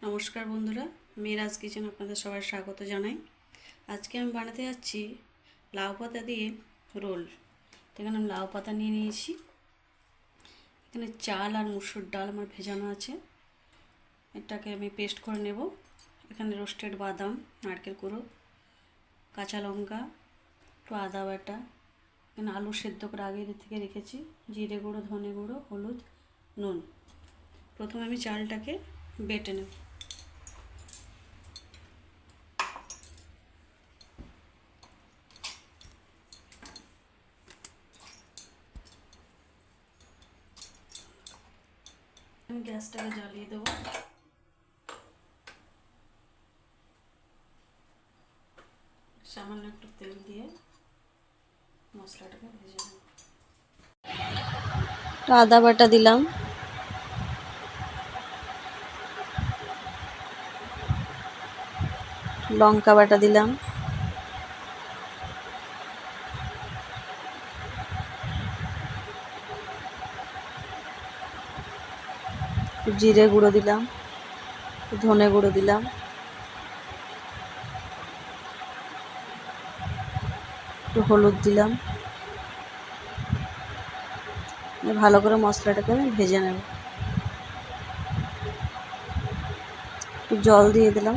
নমস্কার বন্ধুরা, মেরাজ কিচেন আপনাদের সবাই স্বাগত জানাই। আজকে আমি বানাতে যাচ্ছি লাউ পাতা দিয়ে রোল। এখানে আমি লাউ পাতা নিয়ে নিয়েছি। এখানে চাল আর মুসুর ডাল আমার ভেজানো আছে, এটাকে আমি পেস্ট করে নেব। এখানে রোস্টেড বাদাম, নারকেল কুড়ো, কাঁচা লঙ্কা, একটু আদা বাটা, এখানে আলু সেদ্ধ করে আগে থেকে রেখেছি, জিরে গুঁড়ো, ধনে গুঁড়ো, হলুদ, নুন। প্রথমে আমি চালটাকে বেটে নেব। আমি গ্যাসটাকে জ্বালিয়ে দেবো। সামান্য একটু তেল দিয়ে মশলাটাকে ভেজে নেব। আদা বাটা দিলাম, লঙ্কা বাটা দিলাম, জিরে গুঁড়ো দিলাম, ধনে গুঁড়ো দিলাম, একটু হলুদ দিলাম। ভালো করে মশলাটাকে ভেজে নেব। একটু জল দিয়ে দিলাম।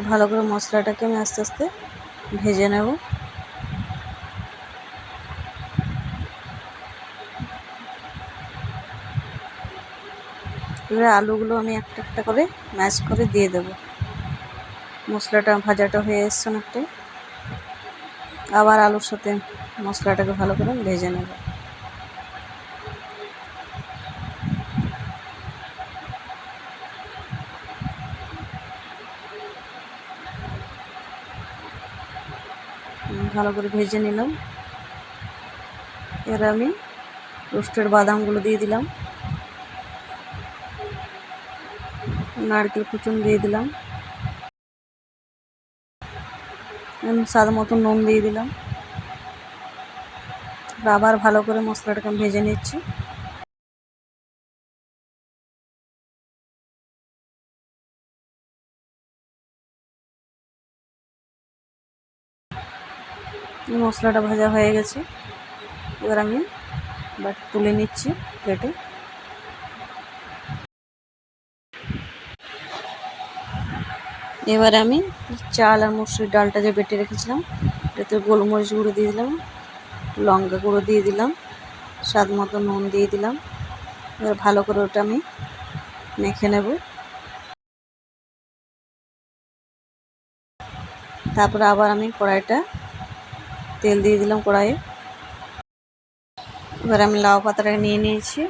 ভালো করে মশলাটাকে আমি আস্তে আস্তে ভেজে নেব। এবারে আলুগুলো আমি একটা একটা করে ম্যাশ করে দিয়ে দেব। মশলাটা ভাজাটা হয়ে এসছে অনেকটাই। আবার আলুর সাথে মশলাটাকে ভালো করে ভেজে নেব। ভালো করে ভেজে নিলাম। এবার আমি রোস্টেড বাদামগুলো দিয়ে দিলাম, নারকেল কুচুন দিয়ে দিলাম, স্বাদ মতো নুন দিয়ে দিলাম। আবার ভালো করে মশলাটাকে ভেজে নিচ্ছি। মশলাটা ভাজা হয়ে গেছে। এবার আমি তুলে নিচ্ছি প্লেটে। এবার আমি চাল আর মসুর ডালটা যে বেটে রেখেছিলাম, এটাতে গোলমরিচ গুঁড়ো দিয়ে দিলাম, লঙ্কা গুঁড়ো দিয়ে দিলাম, স্বাদ মতো নুন দিয়ে দিলাম। এবার ভালো করে ওটা আমি মেখে নেব। তারপরে আবার আমি কড়াইটা তেল দিয়ে দিলাম কড়াইয়ে। এবার আমি লাউ পাতাটাকে নিয়ে নিয়েছি।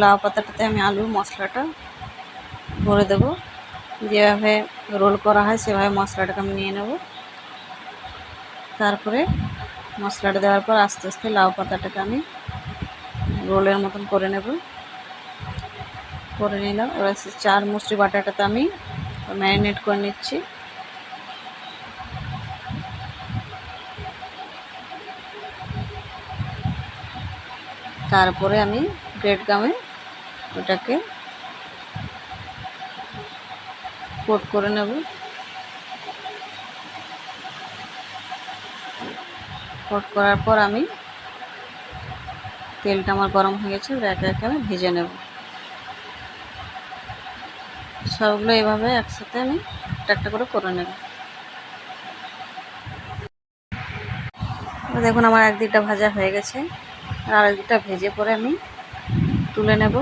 লাউ পাতাটাতে আমি আলুর মশলাটা ভরে দেব। যেভাবে রোল করা হয় সেভাবে মশলাটাকে আমি নিয়ে নেব। তারপরে মশলাটা দেওয়ার পর আস্তে আস্তে লাউ পাতাটাকে আমি রোলের মতন করে নেব। করে নিলাম। এবার চার মুষ্টি বাটাটাতে আমি ম্যারিনেট করে নিচ্ছি। তারপরে আমি ব্রেড গামে ওটাকে কোট করে নেব। কোট করার পর আমি তেলটা আমার গরম হয়ে গেছে, একে একে আমি ভেজে নেব। সবগুলো এভাবে একসাথে আমি একটা একটা করে নেব। দেখুন আমার একদিকটা ভাজা হয়ে গেছে, আর আরেকদিকটা ভেজে পরে আমি তুলে নেব।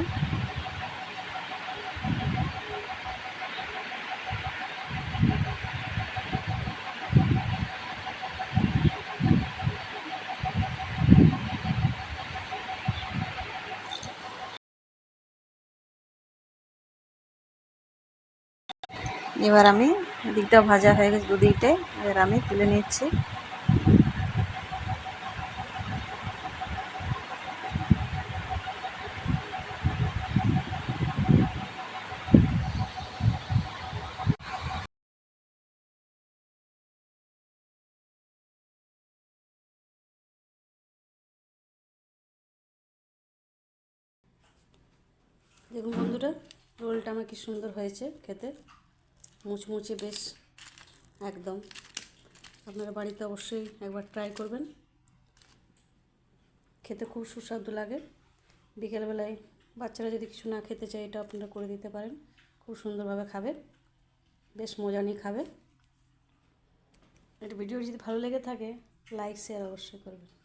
এবার আমি দিকটা ভাজা হয়ে গেছে দুদিকটাই, এবার আমি তুলে নিচ্ছি। দেখুন বন্ধুরা, রোলটা আমার কি সুন্দর হয়েছে খেতে, মুচমুচে বেশ একদম। আপনারা বাড়িতে অবশ্যই একবার ট্রাই করবেন, খেতে খুব সুস্বাদু লাগে। বিকেলবেলায় বাচ্চারা যদি কিছু না খেতে চায়, এটা আপনারা করে দিতে পারেন, খুব সুন্দরভাবে খাবে, বেশ মজা নিয়ে খাবে। এটা ভিডিও যদি ভালো লেগে থাকে লাইক শেয়ার অবশ্যই করবেন।